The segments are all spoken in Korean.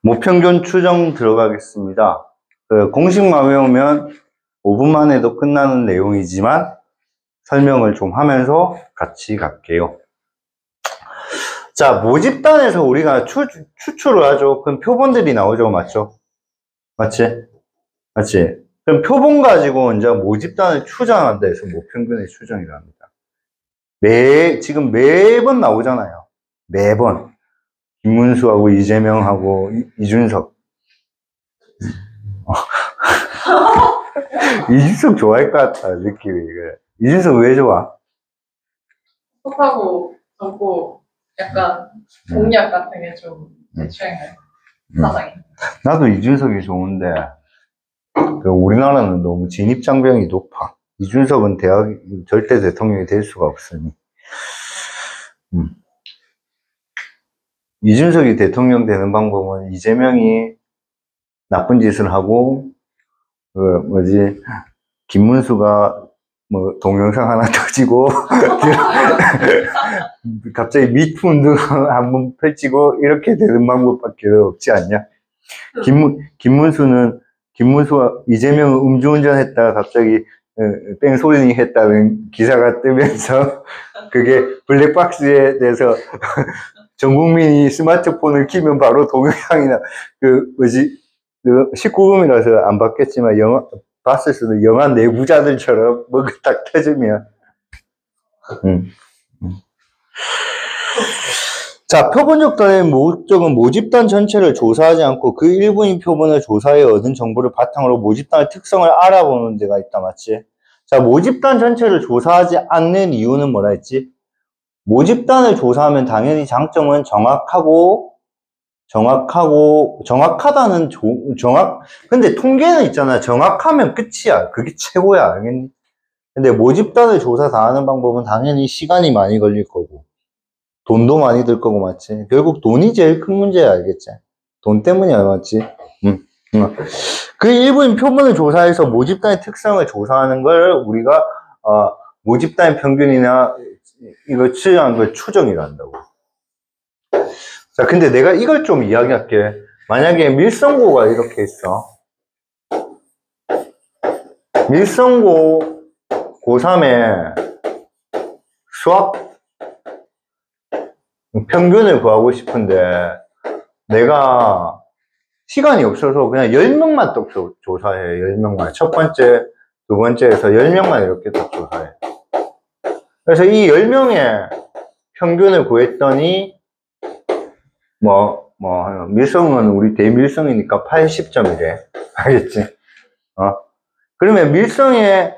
모평균 추정 들어가겠습니다. 공식만 외우면 5분만 해도 끝나는 내용이지만 설명을 좀 하면서 같이 갈게요. 자, 모집단에서 우리가 추출을 하죠. 그럼 표본들이 나오죠. 맞죠? 맞지? 맞지? 그럼 표본 가지고 이제 모집단을 추정한다 해서 모평균의 추정이랍니다. 지금 매번 나오잖아요. 매번. 김문수하고 이재명하고 이준석. 이준석 좋아할 것 같다, 느낌이. 이준석 왜 좋아? 톡하고 젊고 약간 공약 같은 게 좀 내 취향이에요. 사상이. 나도 이준석이 좋은데 우리나라는 너무 진입장벽이 높아. 이준석은 절대 대통령이 될 수가 없으니. 이준석이 대통령 되는 방법은 이재명이 나쁜 짓을 하고 김문수가 동영상 하나 터지고 갑자기 미투 운동 한번 펼치고 이렇게 되는 방법밖에 없지 않냐? 김문수가 이재명은 음주운전 했다가 갑자기 뺑소니 했다는 기사가 뜨면서 그게 블랙박스에 대해서 전 국민이 스마트폰을 키면 바로 동영상이나 19금이라서 안 봤겠지만 봤을 수도 영화 내부자들처럼 뭔가 딱 터지면. 자, 표본적 단의 목적은 모집단 전체를 조사하지 않고 그 일부인 표본을 조사해 얻은 정보를 바탕으로 모집단의 특성을 알아보는 데가 있다. 맞지? 자, 모집단 전체를 조사하지 않는 이유는 뭐라 했지? 모집단을 조사하면 당연히 장점은 근데 통계는 있잖아. 정확하면 끝이야. 그게 최고야. 알겠니? 근데 모집단을 조사 다 하는 방법은 당연히 시간이 많이 걸릴 거고, 돈도 많이 들 거고, 맞지? 결국 돈이 제일 큰 문제야. 알겠지? 돈 때문이야. 맞지? 그 일부인 표본을 조사해서 모집단의 특성을 조사하는 걸 우리가, 모집단의 평균이나 이거 추정한 걸 추정이라 한다고. 자, 근데 내가 이걸 좀 이야기할게. 만약에 밀성고가 이렇게 있어. 밀성고 고3에 수학 평균을 구하고 싶은데 내가 시간이 없어서 그냥 10명만 딱 조사해. 10명만. 첫 번째, 두 번째에서 10명만 이렇게 딱 조사해. 그래서 이 10명의 평균을 구했더니 밀성은 우리 대밀성이니까 80점이래. 알겠지? 그러면 밀성의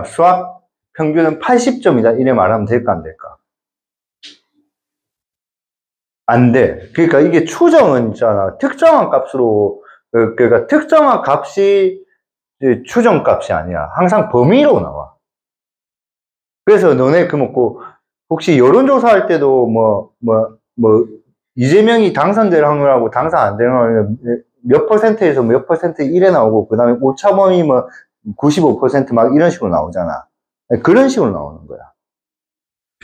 수학 평균은 80점이다. 이래 말하면 될까, 안 될까? 안 돼. 그러니까 이게 추정은 있잖아. 특정한 값으로, 그러니까 특정한 값이 추정 값이 아니야. 항상 범위로 나와. 그래서 너네 혹시 여론조사 할 때도 이재명이 당선될 확률하고 당선 안 되는 확률 몇 퍼센트에서 몇 퍼센트 이래 나오고, 그 다음에 오차범위 95% 막 이런 식으로 나오잖아. 그런 식으로 나오는 거야.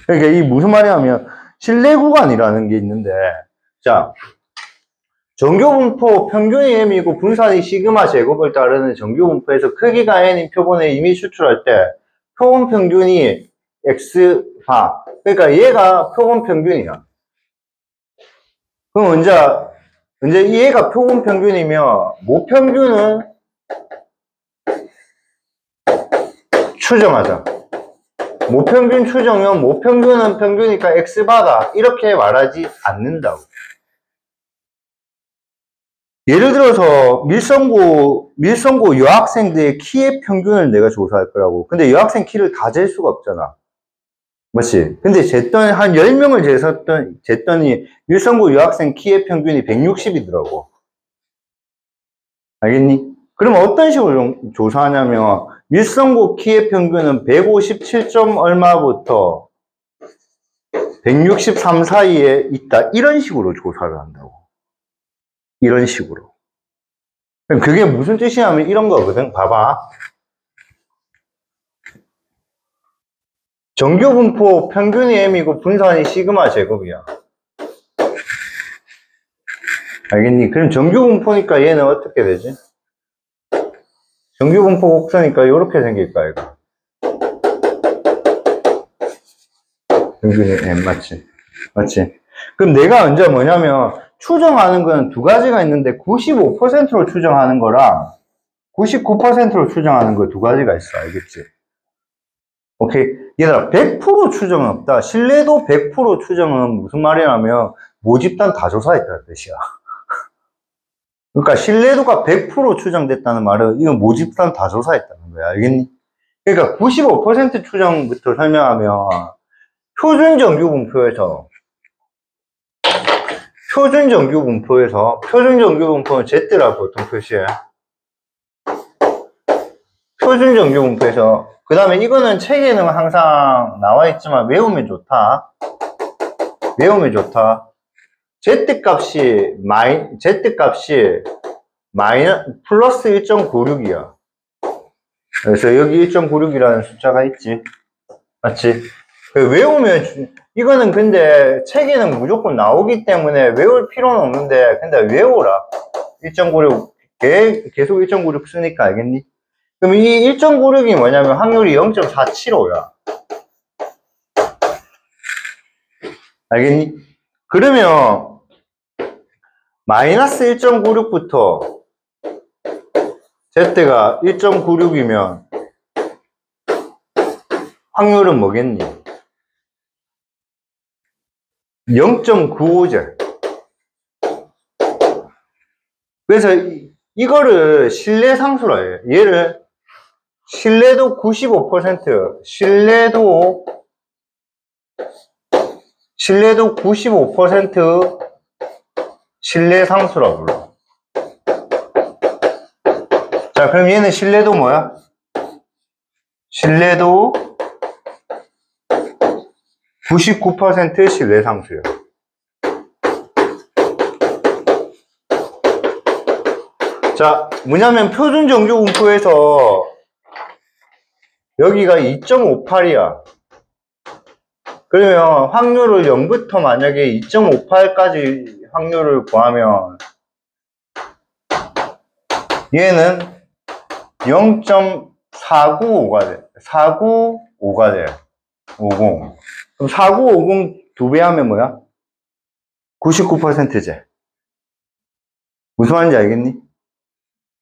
그러니까 이게 무슨 말이냐면, 신뢰 구간이라는 게 있는데, 자, 정교분포 평균이 m이고 분산이 시그마 제곱을 따르는 정교분포에서 크기가 n인 표본에 이미 추출할 때, 표본 평균이 x바. 그러니까 얘가 표본 평균이야. 그럼 이제 얘가 표본 평균이면 모평균은 추정하자. 모평균 추정은 모평균은 평균이니까 x바다 이렇게 말하지 않는다고. 예를 들어서 밀성고 여학생들의 키의 평균을 내가 조사할 거라고. 근데 여학생 키를 다 잴 수가 없잖아. 맞지? 근데 한 10명을 쟀더니 밀성고 여학생 키의 평균이 160이더라고. 알겠니? 그럼 어떤 식으로 조사하냐면, 밀성고 키의 평균은 157점 얼마부터 163 사이에 있다. 이런 식으로 조사를 한다고. 이런 식으로. 그게 무슨 뜻이냐면 이런 거거든. 봐봐. 정교분포 평균이 m이고 분산이 시그마 제곱이야. 알겠니? 그럼 정규 분포니까 얘는 어떻게 되지? 정규 분포 곡선이니까 이렇게 생길 거야, 이거. 정규는 M 맞지? 맞지? 그럼 내가 언제 뭐냐면, 추정하는 건 두 가지가 있는데, 95%로 추정하는 거랑, 99%로 추정하는 거 두 가지가 있어. 알겠지? 오케이. 얘들아, 100% 추정은 없다. 신뢰도 100% 추정은 무슨 말이냐면, 모집단 다 조사했다는 뜻이야. 그러니까 신뢰도가 100% 추정됐다는 말은 이건 모집단 다 조사했다는 거야. 알겠니? 그러니까 95% 추정부터 설명하면 표준 정규 분포에서 표준 정규 분포는 Z라 보통 표시해. 표준 정규 분포에서 그 다음에 이거는 책에는 항상 나와 있지만 외우면 좋다. Z값이 플러스 1.96이야. 그래서 여기 1.96이라는 숫자가 있지. 맞지? 외우면, 이거는 근데 책에는 무조건 나오기 때문에 외울 필요는 없는데, 근데 외워라. 1.96, 계속 1.96 쓰니까 알겠니? 그럼 이 1.96이 뭐냐면 확률이 0.475야. 알겠니? 그러면, 마이너스 1.96부터 Z가 1.96이면 확률은 뭐겠니? 0.95제. 그래서 이거를 신뢰상수라 해요. 얘를 신뢰도 95%, 신뢰도 95% 신뢰상수라 불러. 자, 그럼 얘는 신뢰도 뭐야? 신뢰도 99% 신뢰상수야. 자, 뭐냐면 표준 정규 분포에서 여기가 2.58이야. 그러면 확률을 0부터 만약에 2.58까지 확률을 구하면 얘는 0.495가 돼. 495가 돼. 50. 그럼 4950 두 배 하면 뭐야? 99%제. 무슨 말인지 알겠니?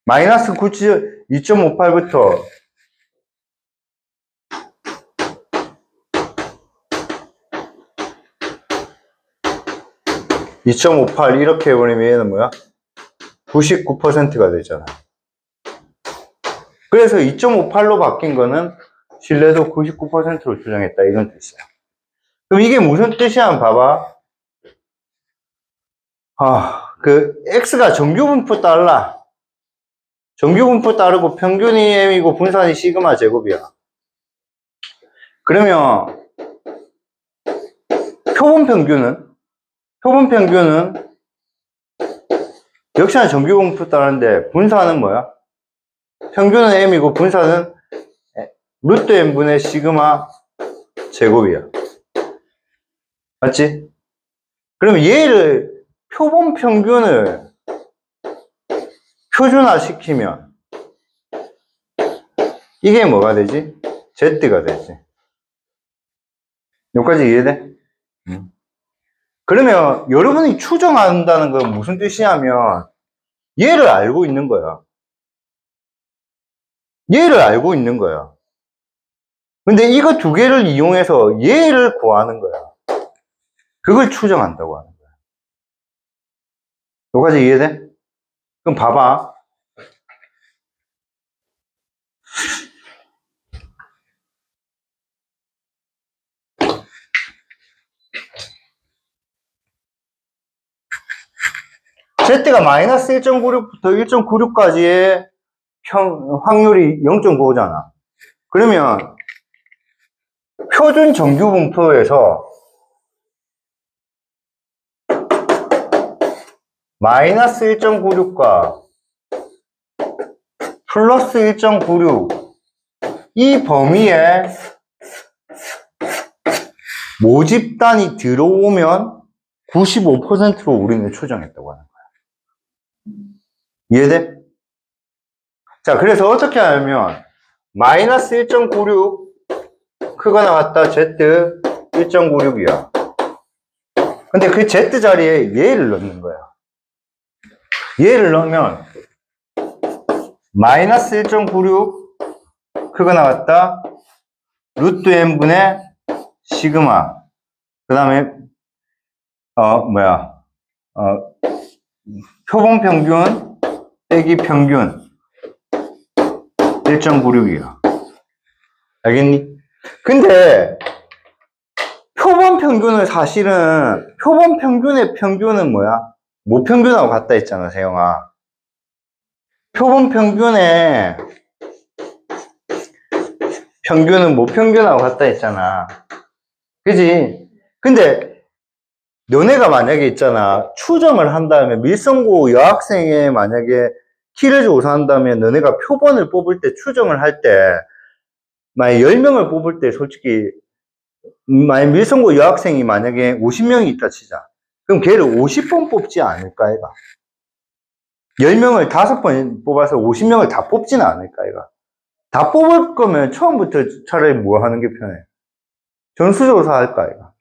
마이너스 2.58부터 2.58 이렇게 해버리면 얘는 뭐야? 99%가 되잖아. 그래서 2.58로 바뀐 거는 신뢰도 99%로 추정했다 이런 뜻이야. 그럼 이게 무슨 뜻이야? 한번 봐봐. X가 정규분포 따라. 정규분포 따르고 평균이 M이고 분산이 시그마 제곱이야. 그러면 표본 평균은 역시나 정규분포 따르는데 분산은 뭐야? 평균은 M이고 분산은 루트 M분의 시그마 제곱이야. 맞지? 그럼 얘를 표본 평균을 표준화시키면 이게 뭐가 되지? Z가 되지. 여기까지 이해돼? 그러면 여러분이 추정한다는 건 무슨 뜻이냐면 얘를 알고 있는 거야. 얘를 알고 있는 거야. 근데 이거 두 개를 이용해서 얘를 구하는 거야. 그걸 추정한다고 하는 거야. 여기까지 이해돼? 그럼 봐봐. Z가 마이너스 1.96부터 1.96까지의 확률이 0.95잖아. 그러면 표준 정규 분포에서 마이너스 1.96과 플러스 1.96 이 범위에 모집단이 들어오면 95%로 우리는 추정했다고 하는 거야. 이해돼? 자, 그래서 어떻게 하냐면 마이너스 1.96 크거나 같다 Z 1.96이야. 근데 그 Z 자리에 얘를 넣는 거야. 얘를 넣으면 마이너스 1.96 크거나 같다 루트 n분의 시그마 그 다음에 표본 평균 빼기 평균 1.96이야. 알겠니? 근데 표본 평균은 사실은 표본 평균의 평균은 뭐야? 모평균하고 같다 했잖아, 세영아. 표본 평균의 평균은 모평균하고 같다 했잖아. 그지? 근데 너네가 만약에 있잖아, 추정을 한 다음에 밀성고 여학생의 만약에 키를 조사한다면 너네가 표본을 뽑을 때 추정을 할 때 만약 10명을 뽑을 때 솔직히 만약 밀성고 여학생이 만약에 50명이 있다 치자. 그럼 걔를 50번 뽑지 않을까, 얘가? 10명을 5번 뽑아서 50명을 다 뽑지는 않을까, 얘가? 다 뽑을 거면 처음부터 차라리 뭐 하는 게 편해? 전수조사 할까, 얘가?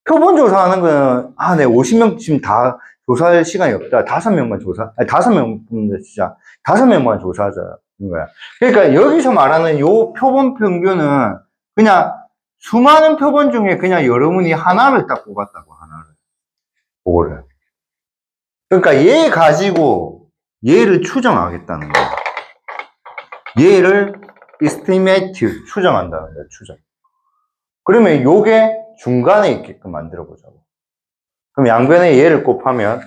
표본 조사하는 거는, 내 50명 지금 다 조사할 시간이 없다. 5명만 아니, 5명 뽑는다, 진짜. 5명만 조사하자는 거야. 그러니까 여기서 말하는 요 표본 평균은 그냥 수많은 표본 중에 그냥 여러분이 하나를 딱 뽑았다고, 하나를. 그거를. 그러니까 얘 가지고 얘를 추정하겠다는 거야. 얘를 estimate 추정한다는 거야, 추정. 그러면 요게 중간에 있게끔 만들어 보자고. 그럼 양변에 얘를 곱하면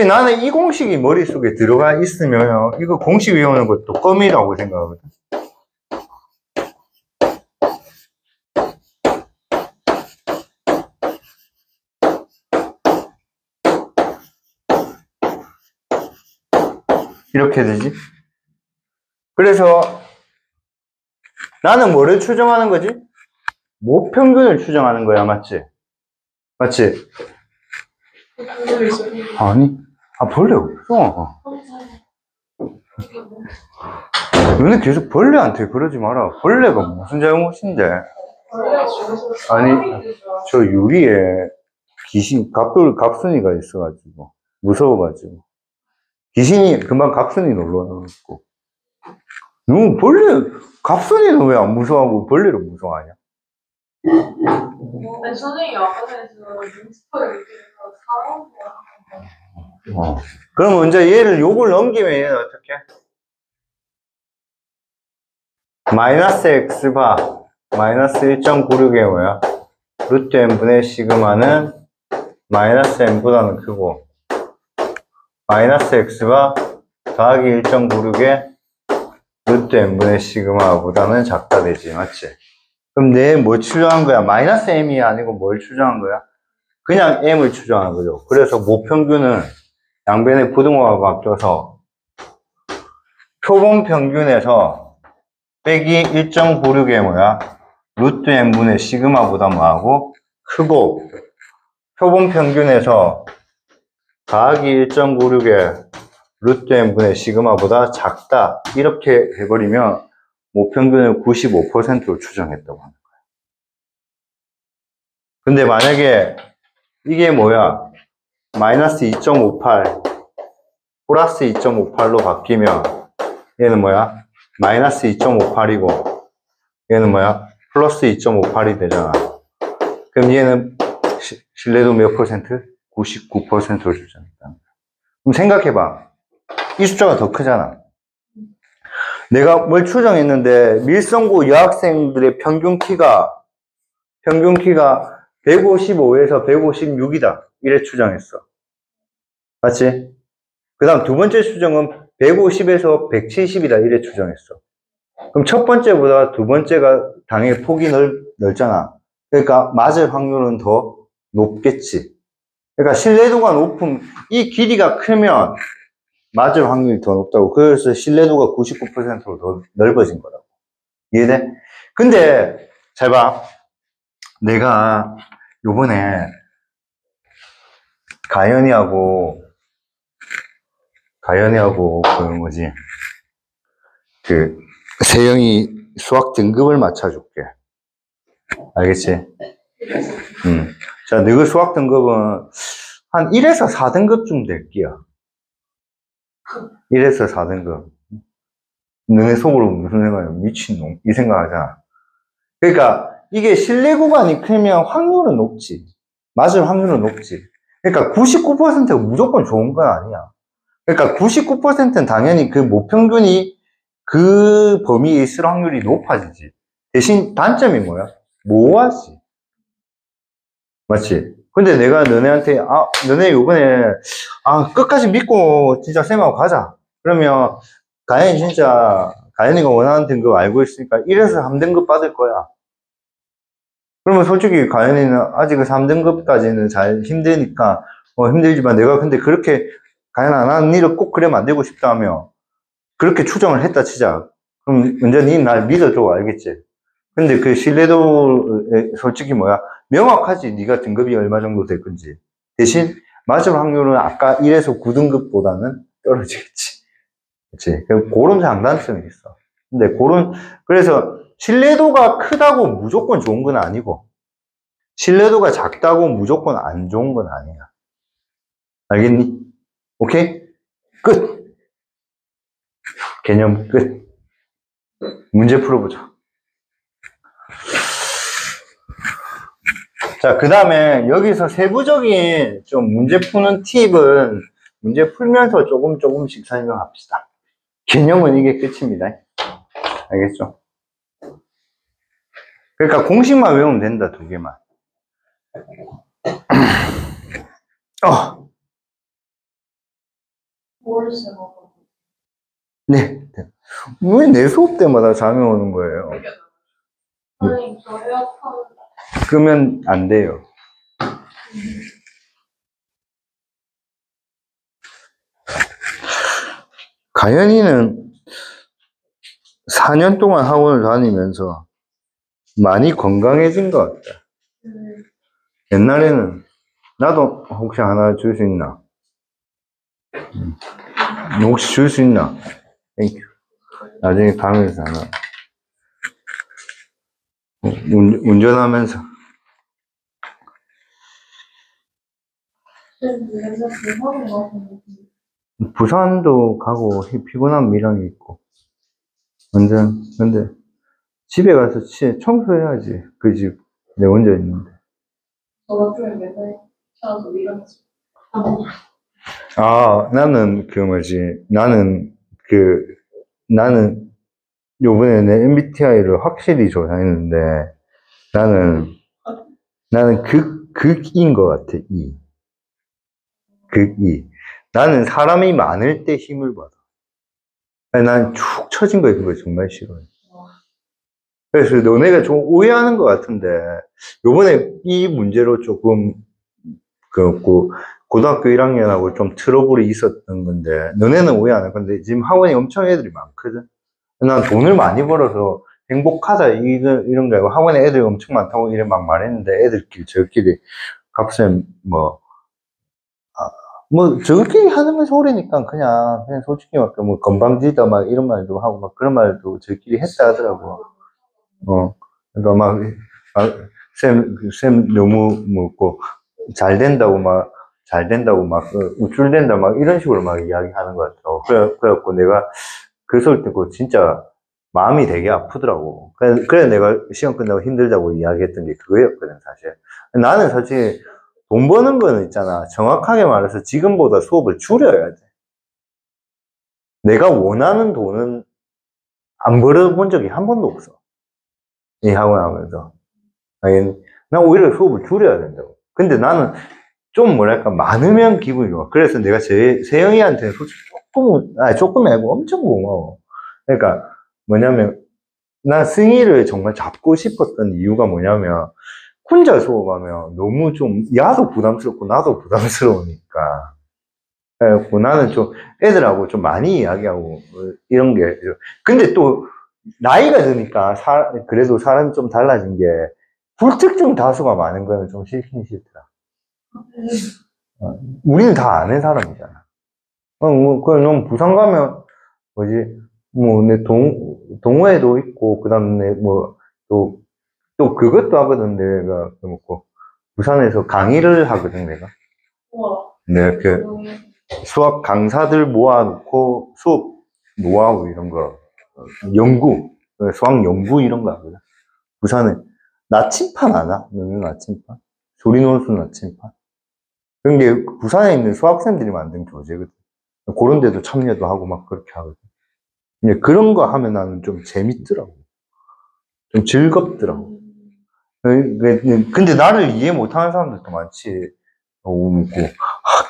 나는 이 공식이 머릿속에 들어가 있으면 이거 공식 외우는 것도 껌이라고 생각하거든. 이렇게 되지. 그래서 나는 뭐를 추정하는 거지? 모평균을 추정하는 거야, 맞지? 맞지? 아니, 벌레 없어. 너네 계속 벌레한테 그러지 마라. 벌레가 무슨 잘못인데? 아니, 저 유리에 갑순이가 있어가지고, 무서워가지고. 귀신이 금방 갑순이 놀러 와갖고. 갑순이는 왜 안 무서워하고 벌레를 무서워하냐? 아니, 선생님이 아까 전에 눈스퍼를 얘기해서 사람 그럼 이제 요걸 넘기면 얘는 어떻게? 마이너스 x바 마이너스 1.96의 뭐야? 루트 n분의 시그마는 마이너스 n보다는 크고 마이너스 x바 더하기 1.96의 루트 n분의 시그마보다는 작다 되지, 맞지? 그럼 내 뭘 추정한 거야? 마이너스 m이 아니고 뭘 추정한 거야? 그냥 m을 추정한 거죠. 그래서 모평균은 양변의 부등호가 바뀌어서 표본 평균에서 빼기 1.96의 뭐야? 루트 n분의 시그마보다 뭐하고? 크고 표본 평균에서 더하기 1.96의 루트 n분의 시그마보다 작다. 이렇게 해버리면 모평균을 95%로 추정했다고 하는 거야. 근데 만약에 이게 뭐야? 마이너스 2.58 플러스 2.58로 바뀌면 얘는 뭐야? 마이너스 2.58이고 얘는 뭐야? 플러스 2.58이 되잖아. 그럼 얘는 신뢰도 몇 퍼센트? 99%로 추정했다. 그럼 생각해봐. 이 숫자가 더 크잖아. 내가 뭘 추정했는데 밀성고 여학생들의 평균 키가 155에서 156이다. 이래 추정했어. 맞지? 그 다음 두 번째 추정은 150에서 170이다. 이래 추정했어. 그럼 첫 번째보다 두 번째가 당연히 폭이 넓잖아. 그러니까 맞을 확률은 더 높겠지. 그러니까 신뢰도가 높은, 이 길이가 크면 맞을 확률이 더 높다고. 그래서 신뢰도가 99%로 더 넓어진 거라고. 이해돼? 근데 잘 봐. 내가 요번에 가연이하고, 그 뭐지, 세영이 수학 등급을 맞춰줄게. 알겠지? 자, 너희 수학 등급은 한 1에서 4등급쯤 될게야. 1에서 4등급. 너네 속으로 무슨 생각이야? 미친놈. 이 생각하잖아. 그러니까 이게 신뢰 구간이 크면 확률은 높지. 맞을 확률은 높지. 그러니까 99%가 무조건 좋은 건 아니야. 그러니까 99%는 당연히 그 모평균이 그 범위에 있을 확률이 높아지지. 대신 단점이 뭐야? 모호하지. 맞지? 근데 내가 너네한테, 너네 요번에, 끝까지 믿고 진짜 쌤하고 가자. 그러면, 가연이가 원하는 등급 알고 있으니까 1에서 3등급 받을 거야. 그러면 솔직히 가연이는 아직은 3등급까지는 잘 힘드니까, 힘들지만 내가 근데 그렇게, 가연아, 나는 니를 꼭 그래 만들고 싶다며, 그렇게 추정을 했다 치자. 그럼 먼저 니 날 믿어줘, 알겠지? 근데 그 신뢰도 솔직히 명확하지. 네가 등급이 얼마 정도 될 건지. 대신 맞을 확률은 아까 1에서 9등급보다는 떨어지겠지. 그치? 그런 장단점이 있어. 근데 그래서 신뢰도가 크다고 무조건 좋은 건 아니고, 신뢰도가 작다고 무조건 안 좋은 건 아니야. 알겠니? 오케이? 끝! 개념 끝. 문제 풀어보자. 자, 그 다음에 여기서 세부적인 좀 문제 푸는 팁은 문제 풀면서 조금씩 설명합시다. 개념은 이게 끝입니다. 알겠죠? 그러니까 공식만 외우면 된다, 2개만. 뭘 쓰고. 네. 왜 내 수업 때마다 잠이 오는 거예요? 아니, 저 에어컨. 그러면 안 돼요. 가연이는 4년 동안 학원을 다니면서 많이 건강해진 것 같다. 옛날에는 나도 혹시 하나 줄 수 있나? 혹시 줄 수 있나? 땡큐. 나중에 가면서 하나. 운전하면서. 부산도 가고 피곤한 미련이 있고. 완전 근데 집에 가서 청소해야지. 그 집 내 혼자 있는데. 저 같으면 맨날 찾아서 밀어냈어. 나는 나는 요번에 내 MBTI를 확실히 조사했는데 나는 극인 것 같아. 극이. 나는 사람이 많을 때 힘을 받아. 난 축 처진 거 있는 거 정말 싫어해. 그래서 너네가 좀 오해하는 것 같은데, 요번에 이 문제로 조금, 고등학교 1학년하고 좀 트러블이 있었던 건데, 너네는 오해 안 할 건데, 지금 학원에 엄청 애들이 많거든? 난 돈을 많이 벌어서 행복하다, 이런 거 알고 학원에 애들이 엄청 많다고 이래 막 말했는데, 저끼리, 값은 저끼리 하는 건 소리니까 그냥 솔직히 건방지다 막 이런 말도 하고 막 그런 말도 저끼리 했다 하더라고. 그러니까 쌤 너무 잘 된다고 우쭐댄다 이런 식으로 이야기하는 것 같더라고. 그래갖고 내가 그 소리 듣고 진짜 마음이 되게 아프더라고. 그래 내가 시험 끝나고 힘들다고 이야기했던 게 그거였거든, 사실. 나는 사실 돈 버는 거는 있잖아. 정확하게 말해서 지금보다 수업을 줄여야 돼. 내가 원하는 돈은 안 벌어본 적이 한 번도 없어. 이 학원 하면서. 난 오히려 수업을 줄여야 된다고. 근데 나는 좀 많으면 기분이 좋아. 그래서 내가 세영이한테는 솔직히 조금이 아니고 엄청 고마워. 그러니까 난 승희를 정말 잡고 싶었던 이유가 뭐냐면, 혼자 수업하면 너무 야도 부담스럽고 나도 부담스러우니까. 그래갖고 나는 애들하고 좀 많이 이야기하고, 이런 게. 근데 또, 나이가 드니까, 그래도 사람이 좀 달라진 게, 불특정 다수가 많은 거는 좀 싫긴 싫더라. 우리는 다 아는 사람이잖아. 넌 부산 가면, 뭐지, 내 동호회도 있고, 그 다음에 또 그것도 하거든, 내가. 뭐, 부산에서 강의를 하거든, 내가. 우와. 내가 수학 강사들 모아놓고 수업 노하우 이런 거, 수학 연구 이런 거 하거든. 부산에 나침반 아나? 너는 나침반? 조리논술 나침반? 그런 게 부산에 있는 수학생들이 만든 교재거든. 그런 데도 참여도 하고 막 그렇게 하거든. 근데 그런 거 하면 나는 좀 재밌더라고. 좀 즐겁더라고. 근데 나를 이해 못하는 사람들도 많지.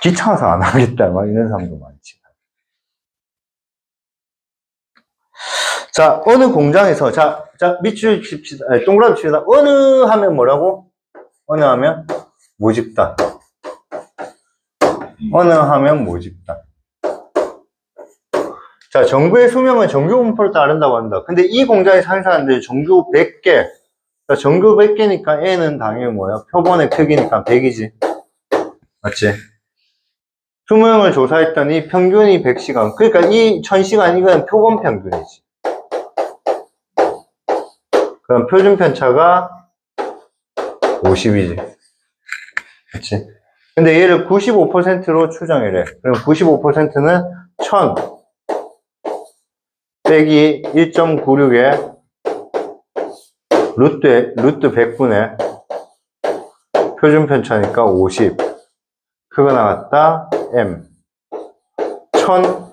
귀찮아서 안 하겠다. 막 이런 사람도 많지. 자, 어느 공장에서, 밑줄 칩시다. 동그라미 칩시다. 어느 하면 뭐라고? 어느 하면 모집단. 어느 하면 모집단. 자, 정규의 수명은 정규 분포를 따른다고 한다. 근데 이 공장에 사는 사람들이 정규 100개. 자, 정규 100개니까 N은 당연히 뭐야? 표본의 크기니까 100이지. 맞지? 수명을 조사했더니 평균이 100시간. 그러니까 이 1000시간 이건 표본 평균이지. 그럼 표준 편차가 50이지. 그치? 근데 얘를 95%로 추정이래. 그럼 95%는 1000 빼기 1.96에 루트 100분의 표준 편차니까 50. 그거 나갔다. M. 1000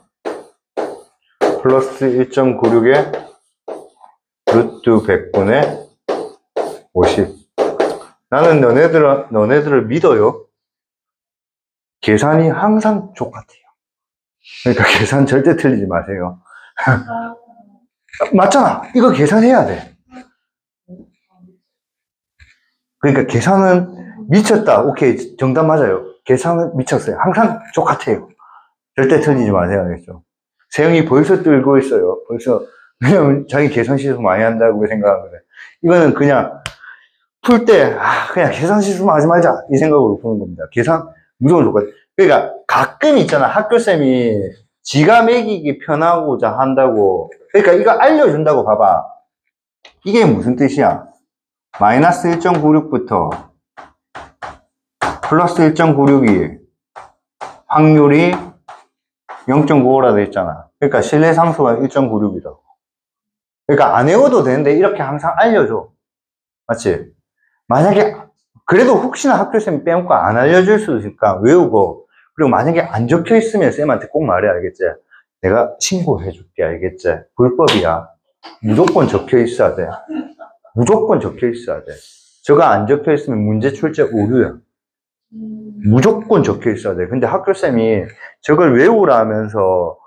플러스 1.96에 루트 100분의 50. 나는 너네들을 믿어요. 계산이 항상 똑같아요. 그러니까 계산 절대 틀리지 마세요. 맞잖아. 이거 계산해야 돼. 그러니까 계산은 미쳤다. 오케이. 정답 맞아요. 계산은 미쳤어요. 항상 똑같아요. 절대 틀리지 마세요. 알겠죠? 세영이 벌써 떨고 있어요. 벌써. 왜냐면 자기 계산 실수 많이 한다고 생각하거든. 이거는 그냥 풀 때, 그냥 계산 실수만 하지 말자. 이 생각으로 푸는 겁니다. 계산 무조건 똑같아. 그러니까 가끔 있잖아. 학교쌤이 지가 매기기 편하고자 한다고. 그러니까 이거 알려준다고 봐봐. 이게 무슨 뜻이야? 마이너스 1.96부터 플러스 1.96이 확률이 0.95라 돼 있잖아. 그러니까 실내 상수가 1.96이라고. 그러니까 안 외워도 되는데 이렇게 항상 알려줘. 맞지? 만약에 그래도 혹시나 학교쌤이 빼먹고 안 알려줄 수도 있으니까 외우고, 그리고 만약에 안 적혀 있으면 쌤한테 꼭 말해. 알겠지? 내가 신고해 줄게. 알겠지? 불법이야. 무조건 적혀 있어야 돼. 무조건 적혀 있어야 돼. 저거 안 적혀 있으면 문제 출제 오류야. 무조건 적혀 있어야 돼. 근데 학교쌤이 저걸 외우라면서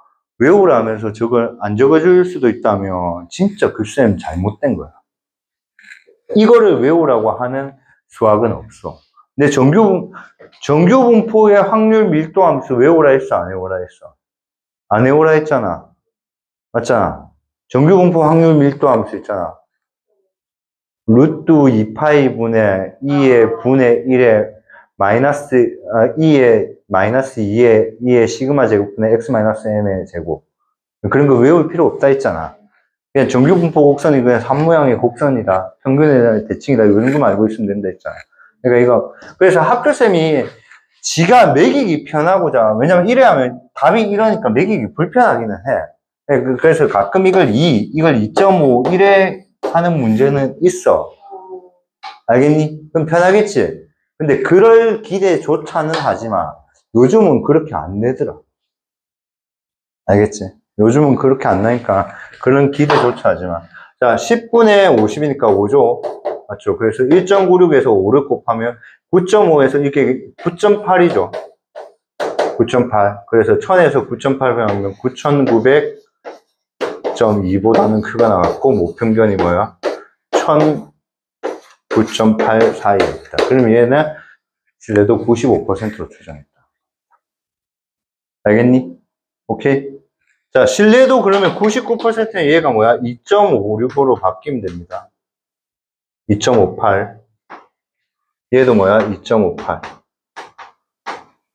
저걸 안 적어줄 수도 있다면 진짜 그 쌤 잘못된 거야. 이거를 외우라고 하는 수학은 없어. 근데 정규 분포의 확률 밀도 함수 외우라 했어? 안 외우라 했어? 안 외우라 했잖아. 맞잖아. 정규 분포 확률 밀도 함수 있잖아. 루트 2파이 분의 2의 분의 1의 마이너스 2의 마이너스 2의 시그마 제곱분의 x 마이너스 m의 제곱. 그런 거 외울 필요 없다 했잖아. 그냥 정규 분포 곡선이 그냥 산모양의 곡선이다. 평균에 대한 대칭이다. 이런 것만 알고 있으면 된다 했잖아. 그러니까 그래서 학교쌤이 지가 매기기 편하고자, 왜냐면 이래 하면 답이 이러니까 매기기 불편하기는 해. 그래서 가끔 이걸 2.5, 이래 하는 문제는 있어. 알겠니? 그럼 편하겠지? 근데 그럴 기대조차는 하지 마. 요즘은 그렇게 안 내더라. 알겠지? 요즘은 그렇게 안 나니까 그런 기대조차 하지 마. 자, 10분의 50이니까 5죠? 맞죠? 그래서 1.96에서 5를 곱하면 9.5에서 이게 9.8이죠. 9.8. 그래서 1000에서 9.8 하면 9900.2보다는 크가 나갔고, 모평견이 뭐야? 1009.8 사이였다. 그럼 얘는 신뢰도 95%로 추정했다. 알겠니? 오케이? 자, 신뢰도 그러면 99%는 얘가 뭐야? 2.565로 바뀌면 됩니다. 2.58. 얘도 뭐야? 2.58.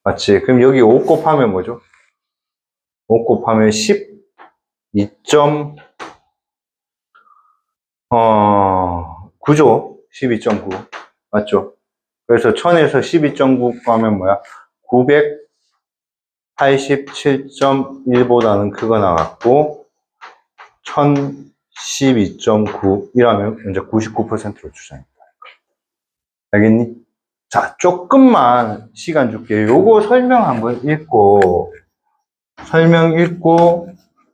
맞지? 그럼 여기 5 곱하면 뭐죠? 5 곱하면 9죠? 12.9. 맞죠? 그래서 1000에서 12.9 하면 뭐야? 987.1보다는 크거 나왔고, 1012.9 이라면 이제 99%로 추정입니다. 알겠니? 자, 조금만 시간 줄게. 요거 설명 한번 읽고,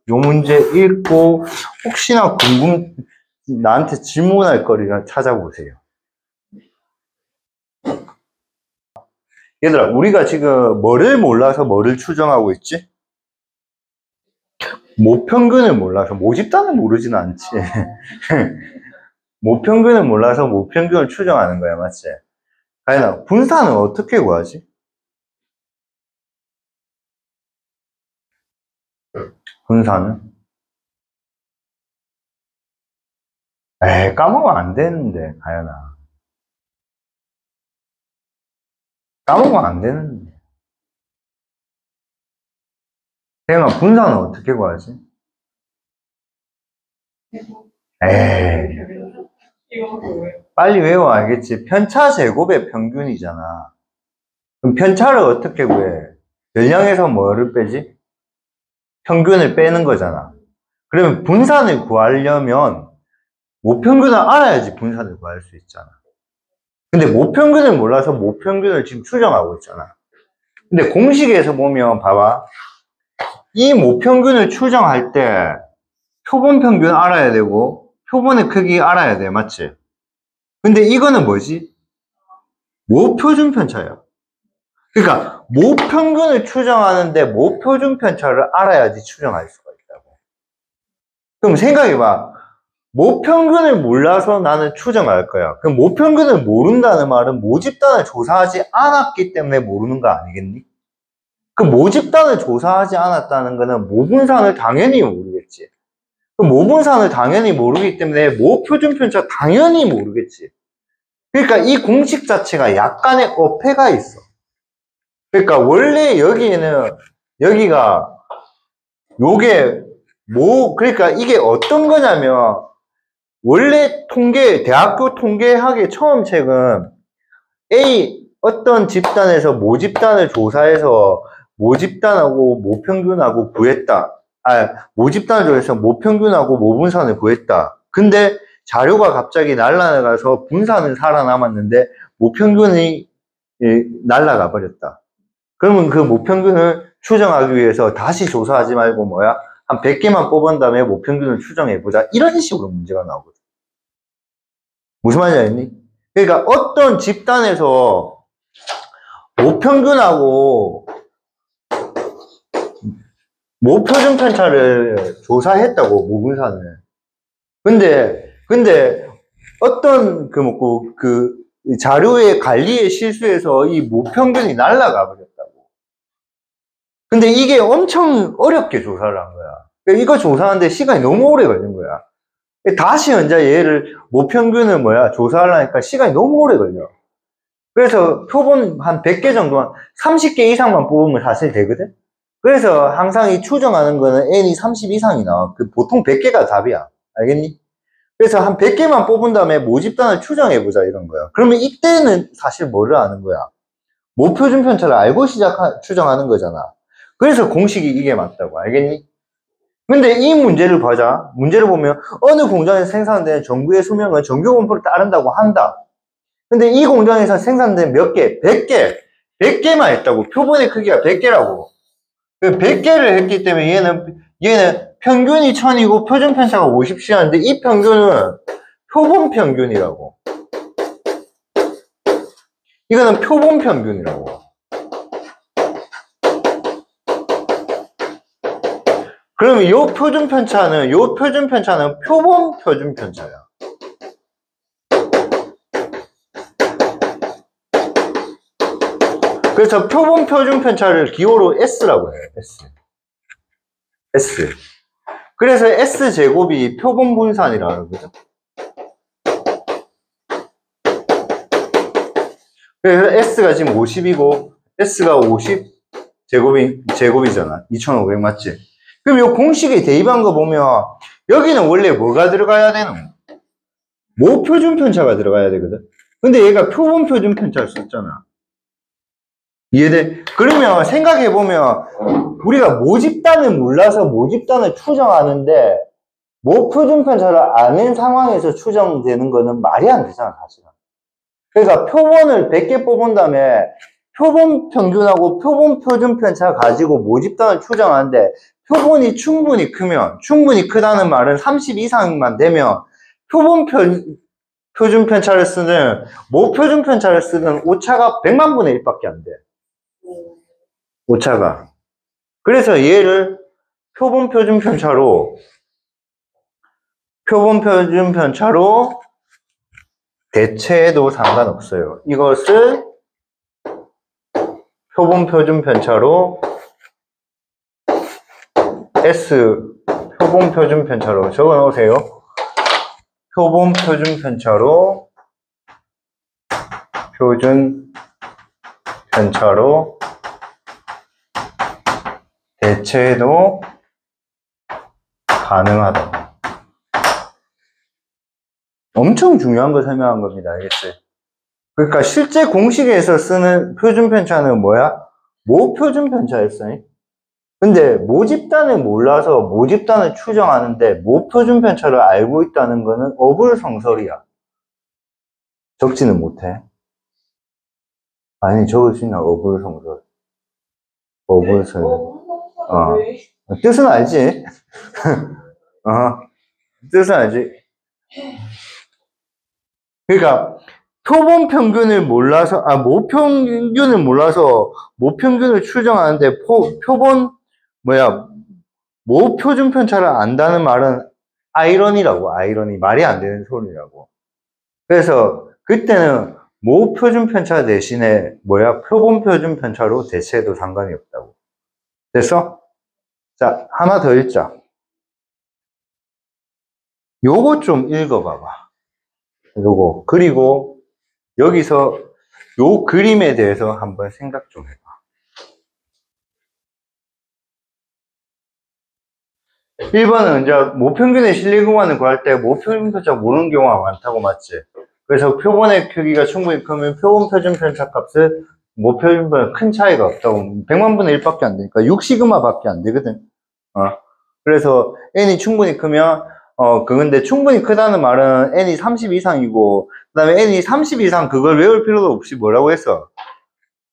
요 문제 읽고, 혹시나 나한테 질문할 거리를 찾아보세요. 얘들아, 우리가 지금 뭐를 몰라서 뭐를 추정하고 있지? 모평균을 몰라서, 모집단을 모르진 않지. 모평균을 몰라서 모평균을 추정하는 거야, 맞지? 가연아, 분산은 어떻게 구하지? 분산은? 에이, 까먹으면 안 되는데, 가연아. 까먹으면 안 되는데. 태영아, 분산은 어떻게 구하지? 에이, 빨리 외워, 알겠지? 편차 제곱의 평균이잖아. 그럼 편차를 어떻게 구해? 열량에서 뭐를 빼지? 평균을 빼는 거잖아. 그러면 분산을 구하려면 모평균을 알아야지 분산을 구할 수 있잖아. 근데 모평균을 몰라서 모평균을 지금 추정하고 있잖아. 근데 공식에서 보면 봐봐. 이 모평균을 추정할 때 표본 평균 알아야 되고 표본의 크기 알아야 돼. 맞지? 근데 이거는 뭐지? 모표준 편차야. 그러니까 모평균을 추정하는데 모표준 편차를 알아야지 추정할 수가 있다고. 그럼 생각해봐. 모평균을 몰라서 나는 추정할 거야. 그럼 모평균을 모른다는 말은 모집단을 조사하지 않았기 때문에 모르는 거 아니겠니? 그 모집단을 조사하지 않았다는 거는 모분산을 당연히 모르겠지. 그 모분산을 당연히 모르기 때문에 모표준 편차 당연히 모르겠지. 그러니까 이 공식 자체가 약간의 어폐가 있어. 그러니까 원래 여기가 요게 그러니까 이게 어떤 거냐면 원래 대학교 통계학의 처음 책은 어떤 집단에서 모집단을 조사해서 모집단하고 모평균하고 구했다. 모집단을 조사해서 모평균하고 모분산을 구했다. 근데 자료가 갑자기 날아가서 분산은 살아남았는데 모평균이 날아가 버렸다. 그러면 그 모평균을 추정하기 위해서 다시 조사하지 말고 한 100개만 뽑은 다음에 모평균을 추정해보자. 이런 식으로 문제가 나오거든. 무슨 말인지 알겠니? 그러니까 어떤 집단에서 모평균하고 모표준 편차를 조사했다고, 모분산을. 근데 어떤 자료의 관리의 실수에서 이 모평균이 날아가 버렸다고. 근데 이게 엄청 어렵게 조사를 한 거야. 그러니까 이거 조사하는데 시간이 너무 오래 걸린 거야. 다시 이제 얘를 모평균을 조사하려니까 시간이 너무 오래 걸려. 그래서 표본 한 100개 정도, 30개 이상만 뽑으면 사실 되거든? 그래서 항상 이 추정하는 거는 n이 30 이상이 나와. 보통 100개가 답이야. 알겠니? 그래서 한 100개만 뽑은 다음에 모집단을 추정해보자, 이런 거야. 그러면 이때는 사실 뭐를 아는 거야? 모표준 편차를 알고 추정하는 거잖아. 그래서 공식이 이게 맞다고. 알겠니? 근데 이 문제를 보자. 문제를 보면 어느 공장에서 생산된 전구의 수명은 전교 분포를 따른다고 한다. 근데 이 공장에서 생산된 몇 개? 100개. 100개만 했다고. 표본의 크기가 100개라고. 100개를 했기 때문에 얘는 평균이 1000이고 표준 편차가 50cc인데 이 평균은 표본 평균이라고. 이거는 표본 평균이라고. 그러면 요 표준 편차는 표본 표준 편차야. 그래서 표본 표준 편차를 기호로 S라고 해요. S. 그래서 S제곱이 표본 분산이라는 거죠. 그래서 S가 지금 50이고 S가 50 제곱이잖아. 2500 맞지? 그럼 요 공식에 대입한 거 보면 여기는 원래 뭐가 들어가야 되는? 모표준편차가 들어가야 되거든. 근데 얘가 표본 표준편차를 썼잖아. 이해돼? 그러면 생각해보면 우리가 모집단을 몰라서 모집단을 추정하는데 모표준편차를 아는 상황에서 추정되는 거는 말이 안 되잖아, 사실은. 그러니까 표본을 100개 뽑은 다음에 표본 평균하고 표본 표준편차 가지고 모집단을 추정하는데 표본이 충분히 크면, 충분히 크다는 말은 30 이상만 되면 표본 표준편차를 쓰는, 모표준편차를 쓰는 오차가 100만 분의 1밖에 안 돼. 오차가. 그래서 얘를 표본 표준편차로 대체해도 상관없어요. 이것을 표본 표준편차로 S 표본 표준편차로 적어 놓으세요. 표본 표준편차로 대체해도 가능하다. 엄청 중요한 걸 설명한 겁니다. 알겠어요? 그러니까 실제 공식에서 쓰는 표준편차는 뭐야? 모표준편차였어요. 근데 모집단을 몰라서 모집단을 추정하는데 모표준편차를 알고 있다는 거는 어불성설이야. 적지는 못해. 아니, 적을 수 있나? 어불성설. 어불설. 뜻은 알지? 뜻은 알지? 그러니까 모평균을 몰라서 모평균을 추정하는데 모표준편차를 안다는 말은 아이러니. 말이 안 되는 소리라고. 그래서 그때는 모표준편차 대신에 표본표준편차로 대체해도 상관이 없다고. 됐어? 자, 하나 더 읽자. 요거 좀 읽어봐봐. 요거. 그리고 여기서 요 그림에 대해서 한번 생각 좀 해봐. 1번은 이제 모평균의 실리구간을 구할 때 모표준편차 모르는 경우가 많다고 맞지? 그래서 표본의 크기가 충분히 크면 표본 표준편차 값을 모표준편차 큰 차이가 없다고. 100만 분의 1밖에 안 되니까 6시그마 밖에 안 되거든. 그래서 n이 충분히 크면 근데 충분히 크다는 말은 n이 30 이상이고 그 다음에 n이 30 이상 그걸 외울 필요도 없이 뭐라고 했어?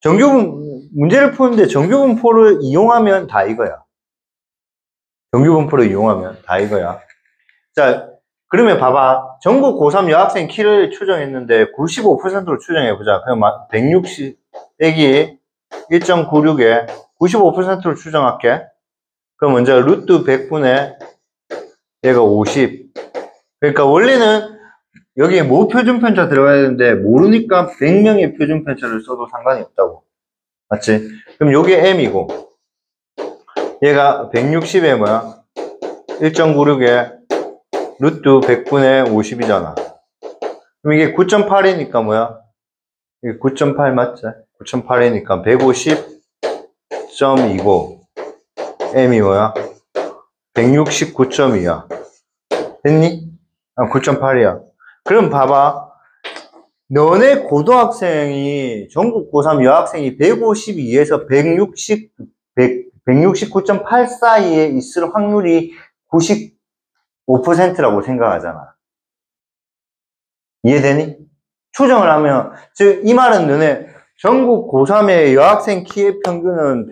문제를 푸는데 정규분포를 이용하면 다 이거야. 정규분포를 이용하면 다 이거야. 자, 그러면 봐봐. 전국 고3 여학생 키를 추정했는데 95%로 추정해보자. 그럼 160 빼기 1.96에 95%로 추정할게. 그럼 먼저 루트 100분의 얘가 50. 그러니까 원래는 여기에 모표준편차 들어가야 되는데 모르니까 100명의 표준편차를 써도 상관이 없다고. 맞지? 그럼 요게 m이고 얘가 160에 1.96에 루트 100분의 50이잖아. 그럼 이게 9.8이니까 이게 9.8 맞지? 9.8이니까 150.2고 m이 169.2야. 됐니? 9.8이야. 그럼 봐봐. 너네 고등학생이, 전국 고3 여학생이 152에서 169.8 사이에 있을 확률이 95%라고 생각하잖아. 이해되니? 추정을 하면, 즉, 이 말은 너네 전국 고3의 여학생 키의 평균은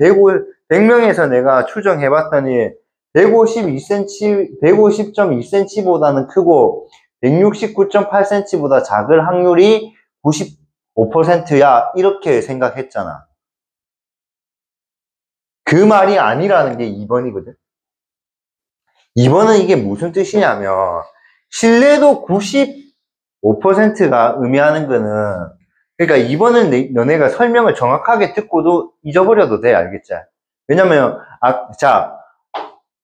100명에서 내가 추정해봤더니 150.2cm보다는 크고 169.8cm보다 작을 확률이 95%야. 이렇게 생각했잖아. 그 말이 아니라는 게 2번이거든. 2번은 이게 무슨 뜻이냐면 신뢰도 95%가 의미하는 거는 그러니까 2번은 너네가 설명을 정확하게 듣고도 잊어버려도 돼. 알겠지? 왜냐면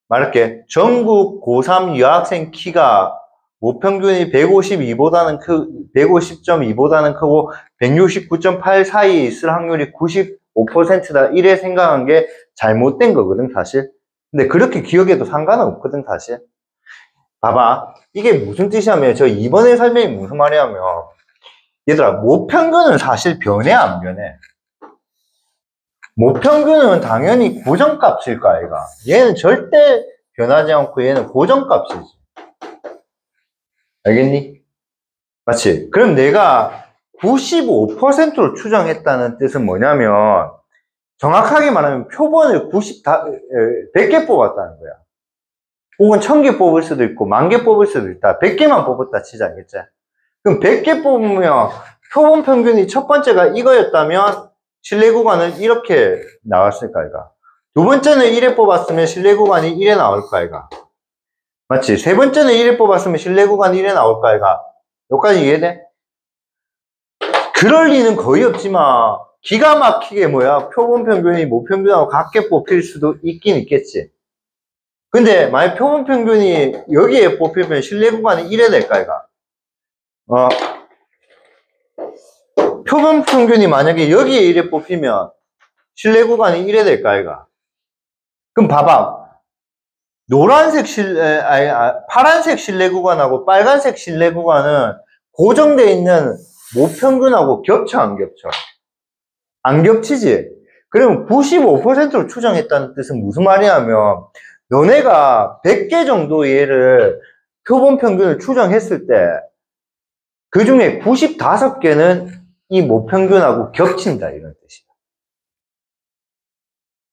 말할게. 전국 고3 여학생 키가 모평균이 150.2보다는 크고 169.8 사이에 있을 확률이 95%다 이래 생각한 게 잘못된 거거든 사실. 근데 그렇게 기억해도 상관은 없거든 사실. 봐봐, 이게 무슨 뜻이냐면 저 이번에 설명이 무슨 말이냐면 얘들아, 모평균은 사실 변해 안 변해? 모평균은 당연히 고정값일 거 아이가. 얘는 절대 변하지 않고 얘는 고정값이지. 알겠니? 맞지? 그럼 내가 95%로 추정했다는 뜻은 뭐냐면 정확하게 말하면 표본을 100개 뽑았다는 거야. 혹은 1000개 뽑을 수도 있고 10,000개 뽑을 수도 있다. 100개만 뽑았다 치자, 알겠지? 그럼 100개 뽑으면 표본 평균이 첫 번째가 이거였다면 신뢰 구간은 이렇게 나왔을 거 아이가. 두 번째는 1에 뽑았으면 신뢰 구간이 1에 나올 거 아이가. 맞지? 세 번째는 1에 뽑았으면 신뢰 구간이 1에 나올 거 아이가. 여기까지 이해돼? 그럴 리는 거의 없지만 기가 막히게 표본 평균이 모평균하고 같게 뽑힐 수도 있긴 있겠지. 근데 만약 표본 평균이 여기에 뽑히면 신뢰 구간이 1에 될 거 아이가. 표본 평균이 만약에 여기에 1에 뽑히면 신뢰 구간이 1에 될 거 아이가. 그럼 봐봐. 파란색 신뢰 구간하고 빨간색 신뢰 구간은 고정되어 있는 모평균하고 겹쳐 안 겹쳐? 안 겹치지? 그러면 95%로 추정했다는 뜻은 무슨 말이냐면 너네가 100개 정도 얘를 표본 평균을 추정했을 때 그 중에 95개는 이 모평균하고 겹친다 이런 뜻이야.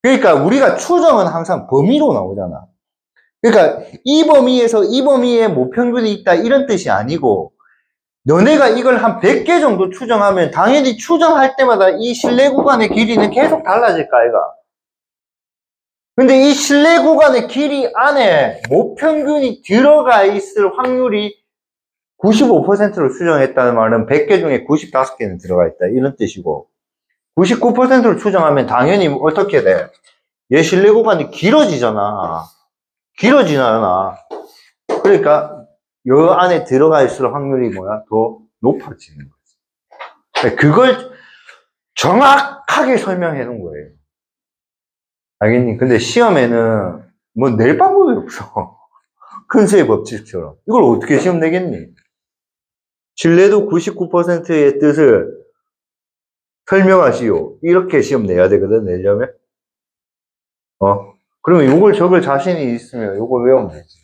그러니까 우리가 추정은 항상 범위로 나오잖아. 그러니까 이 범위에서 이 범위에 모평균이 있다 이런 뜻이 아니고 너네가 이걸 한 100개 정도 추정하면 당연히 추정할 때마다 이 신뢰 구간의 길이는 계속 달라질 거 아이가. 근데 이 신뢰 구간의 길이 안에 모평균이 들어가 있을 확률이 95%로 추정했다는 말은 100개 중에 95개는 들어가 있다 이런 뜻이고 99%로 추정하면 당연히 어떻게 돼? 얘 신뢰 구간이 길어지잖아. 그러니까 요 안에 들어가 있을 확률이 더 높아지는 거지. 그걸 정확하게 설명해 놓은 거예요. 알겠니? 근데 시험에는 낼 방법이 없어. 큰수의 법칙처럼. 이걸 어떻게 시험 내겠니? 신뢰도 99%의 뜻을 설명하시오. 이렇게 시험 내야 되거든, 내려면. 그러면 이걸 적을 자신이 있으면 이걸 외우면 되지.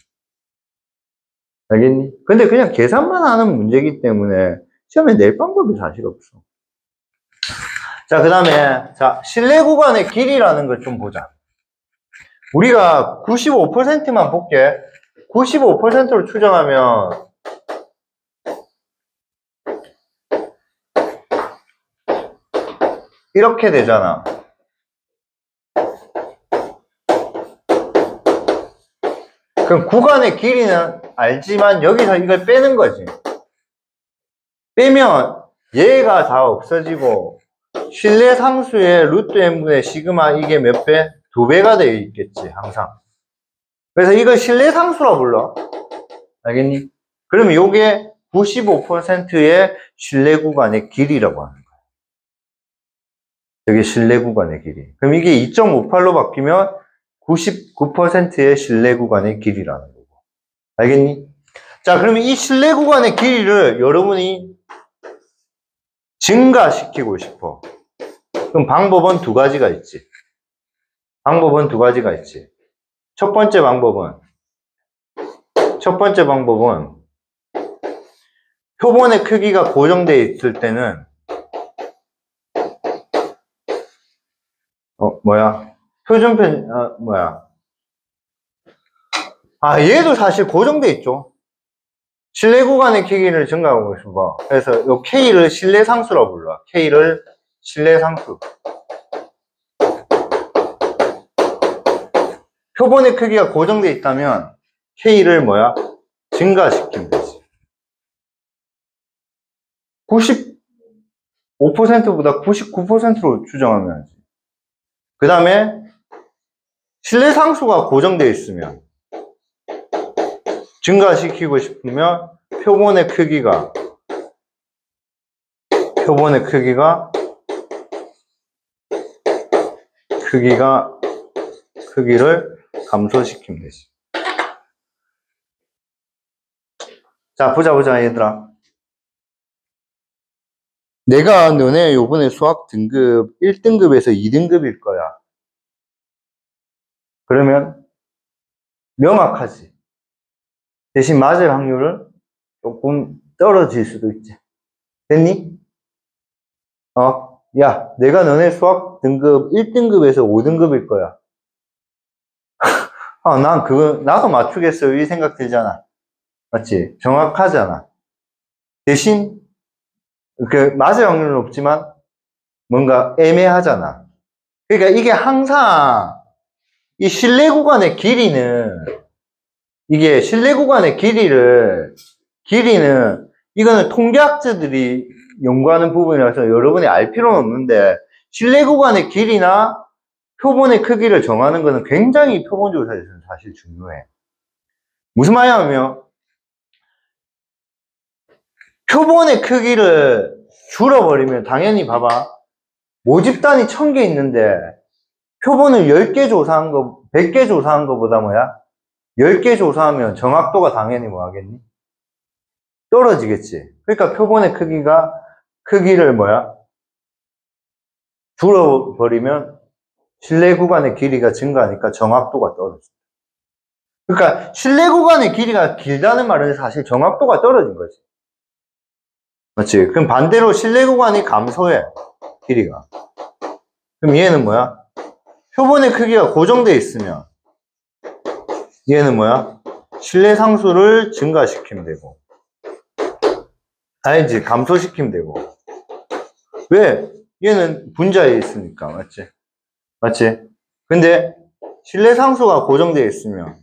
알겠니? 근데 그냥 계산만 하는 문제이기 때문에 시험에 낼 방법이 사실 없어. 자, 그 다음에, 신뢰 구간의 길이라는 걸 좀 보자. 우리가 95%만 볼게. 95%로 추정하면, 이렇게 되잖아. 그럼 구간의 길이는 알지만 여기서 이걸 빼는 거지. 빼면 얘가 다 없어지고 신뢰 상수의 루트 n분의 시그마 이게 몇 배? 2배가 되어 있겠지 항상. 그래서 이걸 신뢰 상수라 불러. 알겠니? 그러면 요게 95%의 신뢰 구간의 길이라고 하는 거야. 여기 신뢰 구간의 길이. 그럼 이게 2.58로 바뀌면 99%의 신뢰 구간의 길이라는 거고. 알겠니? 자, 그러면 이 신뢰 구간의 길이를 여러분이 증가시키고 싶어. 그럼 방법은 두 가지가 있지. 첫 번째 방법은 표본의 크기가 고정되어 있을 때는 얘도 사실 고정되어 있죠. 신뢰 구간의 크기를 증가하고 싶어. 그래서 요 K를 신뢰 상수라고 불러. K를 신뢰 상수. 표본의 크기가 고정되어 있다면 K를 증가시키면 되지. 95%보다 99%로 추정하면 하지. 그 다음에 신뢰 상수가 고정되어 있으면 증가시키고 싶으면 표본의 크기가 크기를 감소시키면 되지. 자, 보자, 얘들아. 내가 너네 요번에 수학 등급 1등급에서 2등급일 거야. 그러면 명확하지. 대신 맞을 확률은 조금 떨어질 수도 있지. 됐니? 야, 내가 너네 수학 등급 1등급에서 5등급일 거야. 나도 맞추겠어. 이 생각 들잖아. 맞지? 정확하잖아. 대신, 맞을 확률은 없지만, 뭔가 애매하잖아. 그러니까 이게 항상, 이 실내 구간의 길이는, 이거는 통계학자들이 연구하는 부분이라서 여러분이 알 필요는 없는데, 실내 구간의 길이나 표본의 크기를 정하는 것은 굉장히 표본 조사에서는 사실 중요해. 무슨 말이냐면, 표본의 크기를 줄여버리면 당연히 봐봐. 모집단이 1000개 있는데 표본을 10개 조사한 거, 100개 조사한 거보다 10개 조사하면 정확도가 당연히 뭐 하겠니? 떨어지겠지. 그러니까 표본의 크기를 줄여버리면 실내 구간의 길이가 증가하니까 정확도가 떨어져. 그러니까 실내 구간의 길이가 길다는 말은 사실 정확도가 떨어진 거지. 맞지? 그럼 반대로 실내 구간이 감소해. 길이가. 그럼 얘는 표본의 크기가 고정되어 있으면 얘는 실내 상수를 증가시키면 되고 알지? 감소시키면 되고. 왜? 얘는 분자에 있으니까. 맞지? 근데 실내 상수가 고정되어 있으면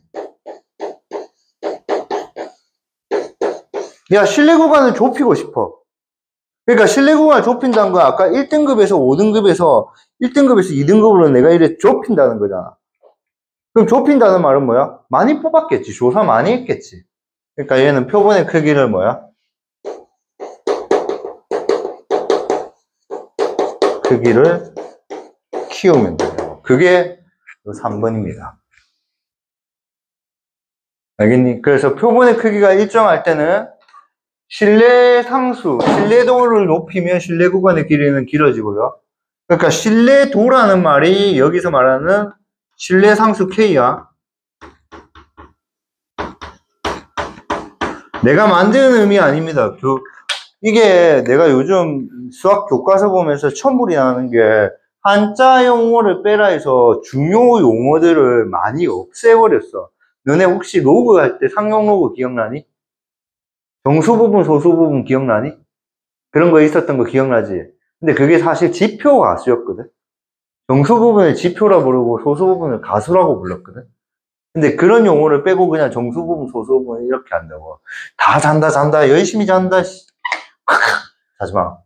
야, 실내 구간을 좁히고 싶어. 그러니까 실내 구간을 좁힌다는 건 아까 1등급에서 5등급에서 1등급에서 2등급으로 내가 이래 좁힌다는 거잖아. 그럼 좁힌다는 말은 많이 뽑았겠지. 조사 많이 했겠지. 그러니까 얘는 표본의 크기를 크기를 키우면 돼요. 그게 3번입니다. 알겠니? 그래서 표본의 크기가 일정할 때는 실내 상수, 실내도를 높이면 실내 구간의 길이는 길어지고요. 그러니까 실내도라는 말이 여기서 말하는 실내 상수 K야. 내가 만드는 의미 아닙니다. 이게 내가 요즘 수학 교과서 보면서 천불이 나는 게 한자 용어를 빼라 해서 중요 용어들을 많이 없애버렸어. 너네 혹시 로그 할 때 상용 로그 기억나니? 정수 부분, 소수 부분 기억나니? 그런 거 있었던 거 기억나지? 근데 그게 사실 지표 가수였거든? 정수 부분을 지표라 부르고 소수 부분을 가수라고 불렀거든? 근데 그런 용어를 빼고 그냥 정수 부분, 소수 부분 이렇게 한다고. 다 잔다, 열심히 잔다, 하지 마.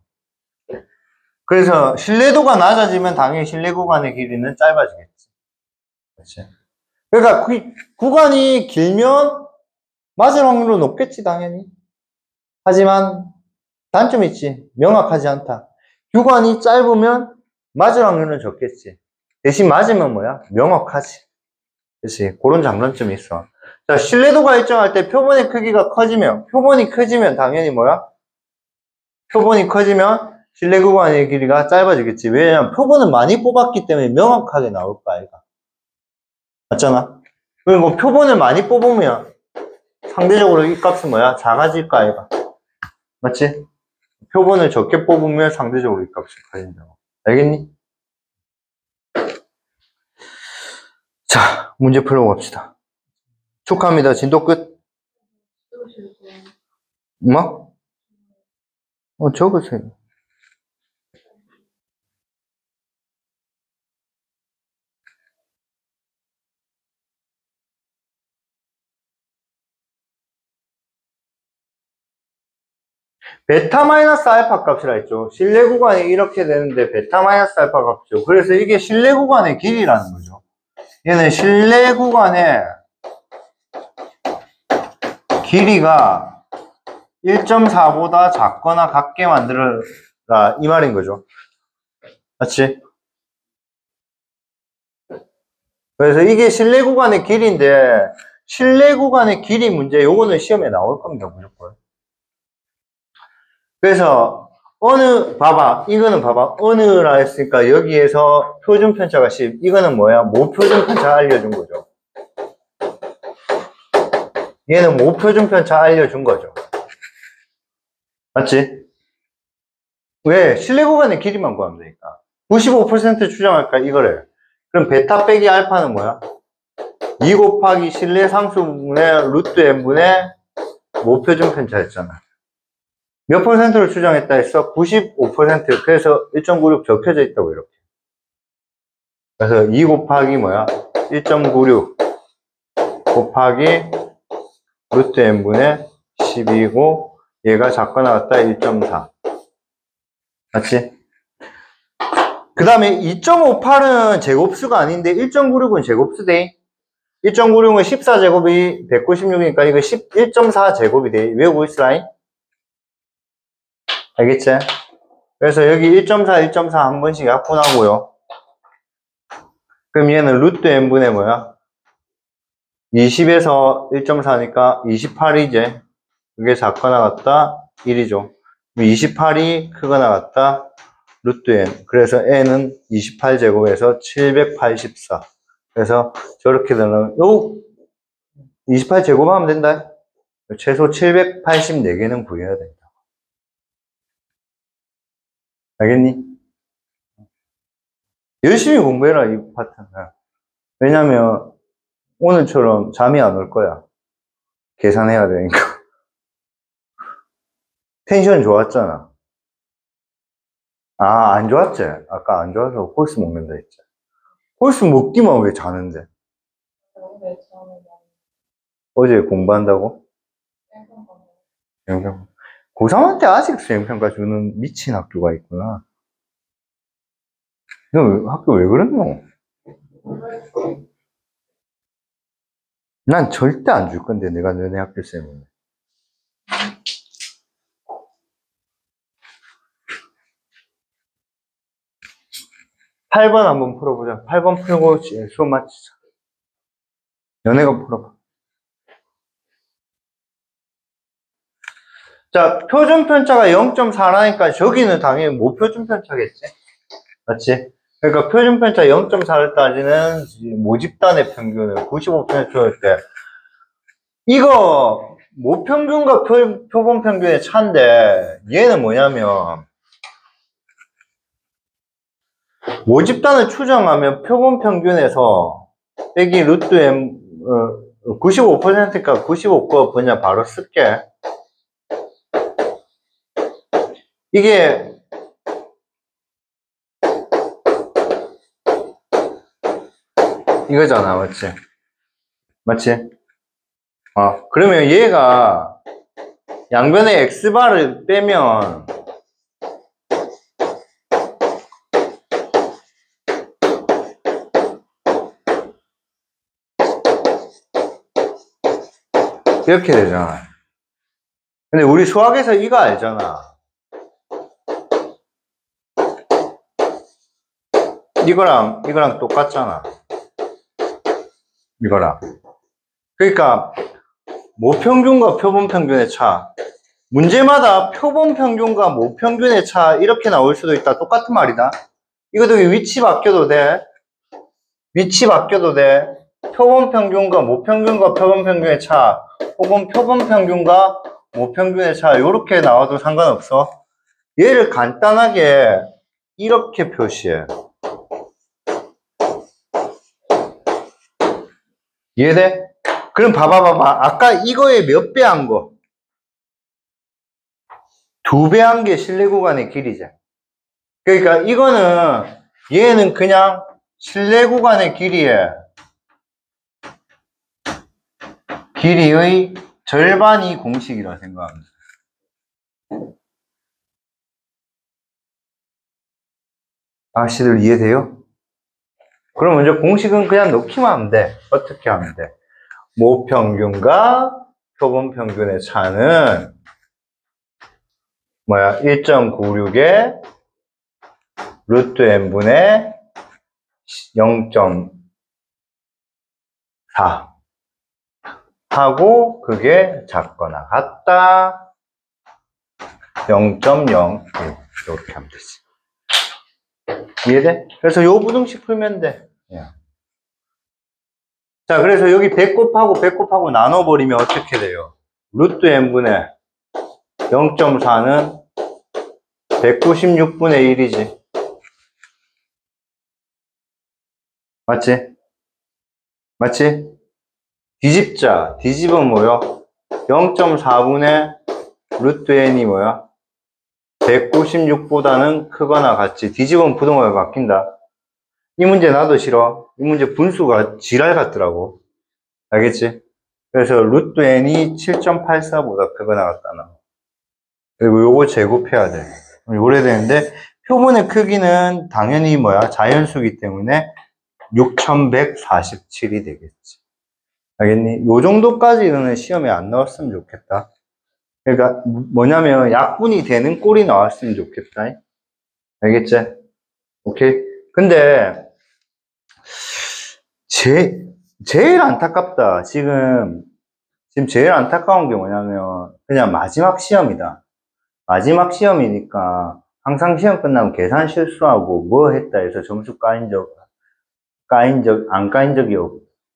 그래서 신뢰도가 낮아지면 당연히 실내 구간의 길이는 짧아지겠지. 그렇지? 그러니까 구간이 길면 맞을 확률은 높겠지, 당연히. 하지만 단점이 있지. 명확하지 않다. 구간이 짧으면 맞을 확률은 적겠지. 대신 맞으면 명확하지. 그렇지? 그런 장단점이 있어. 자, 신뢰도가 일정할 때 표본의 크기가 커지면, 표본이 커지면 당연히 표본이 커지면 실내 구간의 길이가 짧아지겠지. 왜냐면 표본을 많이 뽑았기 때문에 명확하게 나올 거 아이가. 맞잖아? 그리고 표본을 많이 뽑으면 상대적으로 이 값은 작아질 거 아이가. 맞지? 표본을 적게 뽑으면 상대적으로 이 값이 커진다고. 알겠니? 자, 문제 풀어봅시다. 축하합니다. 진도 끝. 뭐? 적으세요. 베타 마이너스 알파 값이라 했죠. 실내 구간이 이렇게 되는데 베타 마이너스 알파 값이죠. 그래서 이게 실내 구간의 길이라는 거죠. 얘는 실내 구간의 길이가 1.4보다 작거나 같게 만들어라 이 말인 거죠. 맞지? 그래서 이게 실내 구간의 길이인데, 실내 구간의 길이 문제, 요거는 시험에 나올 겁니다, 무조건. 그래서, 봐봐. 이거는 봐봐. 어느라 했으니까 여기에서 표준 편차가 10. 이거는 뭐야? 모표준 편차 알려준 거죠. 얘는 모표준 편차 알려준 거죠. 맞지? 왜? 실내 구간의 길이만 구하면 되니까. 95% 추정할까? 이거를. 그럼 베타 빼기 알파는 뭐야? 2 곱하기 실내 상수분의 루트 n분의 모표준 편차였잖아. 몇 퍼센트를 추정했다 했어? 95%. 그래서 1.96 적혀져 있다고, 이렇게. 그래서 2 곱하기 뭐야? 1.96 곱하기 루트 n분의 12고, 얘가 작거나 같다 1.4. 맞지? 그 다음에 2.58은 제곱수가 아닌데 1.96은 제곱수대. 1.96은 14제곱이 196이니까 이거 1.4제곱이 돼. 외우고 있으라잉? 알겠지? 그래서 여기 1.4, 1.4 한 번씩 약분하고요. 그럼 얘는 루트 n분의 뭐야? 20에서 1.4니까 28이지. 그게 작거나 같다 1이죠. 28이 크거나 같다 루트 n. 그래서 n은 28제곱에서 784. 그래서 저렇게 되면 요 28제곱하면 된다. 최소 784개는 구해야 된다. 알겠니? 열심히 공부해라, 이 파트는. 왜냐면 오늘처럼 잠이 안 올 거야. 계산해야 되니까. 텐션 좋았잖아. 아, 안 좋았지? 아까 안 좋아서 홀수 먹는다 했지. 홀수 먹기만 왜 자는데? 어제 공부한다고? 수행평가. 고3한테 아직 수행평가 주는 미친 학교가 있구나. 너 학교 왜 그랬노? 난 절대 안 줄 건데, 내가 너네 학교 쌤은. 팔 번 한번 풀어보자. 8번 풀고 수업 마치자. 연애가 풀어봐. 자, 표준편차가 0.4라니까 저기는 당연히 모표준편차겠지? 맞지? 그러니까 표준편차 0.4를 따지는 모집단의 평균을 95%일 때 이거 모평균과 표본평균의 차인데 얘는 뭐냐면 모집단을 추정하면 표본평균에서 빼기 루트 m 95%니까 95거 그냥 바로 쓸게. 이게 이거잖아, 맞지? 맞지? 그러면 얘가 양변의 x바를 빼면 이렇게 되잖아. 근데 우리 수학에서 이거 알잖아. 이거랑 똑같잖아. 이거랑. 그러니까 모평균과 표본평균의 차. 문제마다 표본평균과 모평균의 차 이렇게 나올 수도 있다. 똑같은 말이다. 이것도 위치 바뀌어도 돼. 위치 바뀌어도 돼. 표본평균과 모평균과 표본평균의 차 혹은 표본평균과 모평균의 차 이렇게 나와도 상관없어. 얘를 간단하게 이렇게 표시해. 이해돼? 그럼 봐봐. 아까 이거에 몇 배 한 거? 2배 한 게 실내 구간의 길이지. 그러니까 이거는 얘는 그냥 실내 구간의 길이의 절반이 공식이라 생각합니다. 아씨들 이해돼요? 그럼 먼저 공식은 그냥 넣기만 하면 돼. 어떻게 하면 돼? 모평균과 표본평균의 차는 뭐야? 1.96에 루트 n분의 4 하고 그게 작거나 같다 0.01 이렇게 하면 되지. 이해돼? 그래서 요 부등식 풀면 돼. 자, 그래서 여기 배꼽하고 나눠버리면 어떻게 돼요? 루트 n분의 0.4는 196분의 1이지. 맞지? 맞지? 뒤집자. 뒤집으면 뭐요? 0.4분의 루트 n이 뭐야? 196보다는 크거나 같지. 뒤집으면 부동호가 바뀐다. 이 문제 나도 싫어. 이 문제 분수가 지랄 같더라고. 알겠지? 그래서 루트 n이 7.84보다 크거나 같다. 그리고 요거 제곱해야 돼. 요래 되는데 표본의 크기는 당연히 뭐야? 자연수기 때문에 6147이 되겠지. 알겠니? 요 정도까지는 시험에 안 나왔으면 좋겠다. 그러니까 뭐냐면 약분이 되는 꼴이 나왔으면 좋겠다. 알겠지? 오케이? 근데 제일 안타깝다. 지금 제일 안타까운 게 뭐냐면 그냥 마지막 시험이다. 마지막 시험이니까 항상 시험 끝나면 계산 실수하고 뭐 했다 해서 점수 안 까인 적이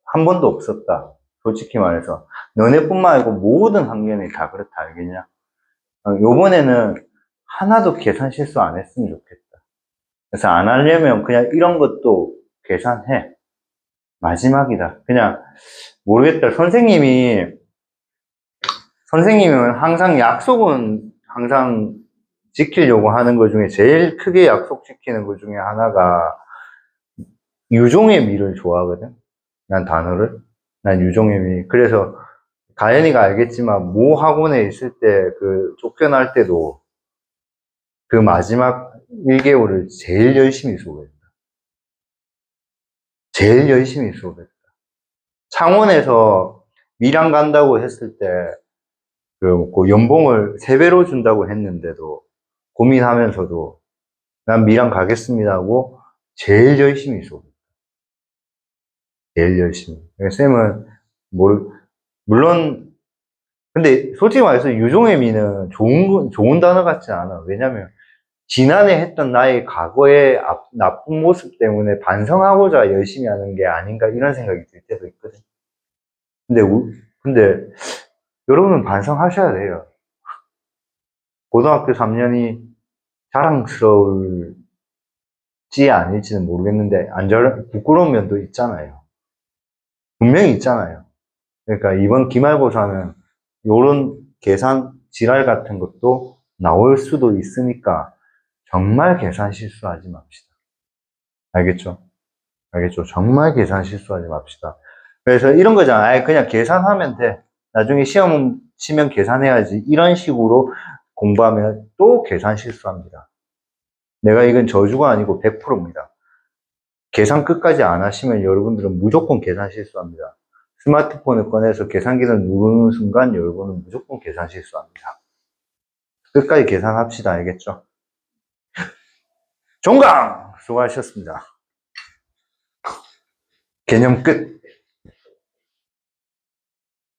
한 번도 없었다. 솔직히 말해서. 너네뿐만 아니고 모든 학년이 다 그렇다, 알겠냐? 요번에는 하나도 계산 실수 안 했으면 좋겠다. 그래서 안 하려면 그냥 이런 것도 계산해. 마지막이다. 그냥 모르겠다. 선생님은 항상 약속은 항상 지키려고 하는 것 중에 제일 크게 약속 지키는 것 중에 하나가 유종의 미를 좋아하거든. 난 단어를. 난 유종의 미. 그래서 가연이가 알겠지만 모 학원에 있을 때 그 쫓겨날 때도 그 마지막 1개월을 제일 열심히 수업했다. 제일 열심히 수업했다. 창원에서 미랑 간다고 했을 때 그 연봉을 3배로 준다고 했는데도 고민하면서도 난 미랑 가겠습니다 하고 제일 열심히 수업했다. 제일 열심히. 쌤은 물론 근데 솔직히 말해서 유종의 미는 좋은 단어 같지 않아. 왜냐면 지난해 했던 나의 과거의 나쁜 모습 때문에 반성하고자 열심히 하는 게 아닌가 이런 생각이 들 때도 있거든. 근데 여러분은 반성하셔야 돼요. 고등학교 3년이 자랑스러울지 아닐지는 모르겠는데 부끄러운 면도 있잖아요. 분명히 있잖아요. 그러니까 이번 기말고사는 요런 계산 지랄 같은 것도 나올 수도 있으니까 정말 계산 실수하지 맙시다. 알겠죠? 알겠죠? 정말 계산 실수하지 맙시다. 그래서 이런 거잖아. 아예 그냥 계산하면 돼. 나중에 시험 치면 계산해야지. 이런 식으로 공부하면 또 계산 실수합니다. 내가 이건 저주가 아니고 100%입니다. 계산 끝까지 안 하시면 여러분들은 무조건 계산 실수합니다. 스마트폰을 꺼내서 계산기를 누르는 순간 여러분은 무조건 계산 실수합니다. 끝까지 계산합시다. 알겠죠? 종강! 수고하셨습니다. 개념 끝.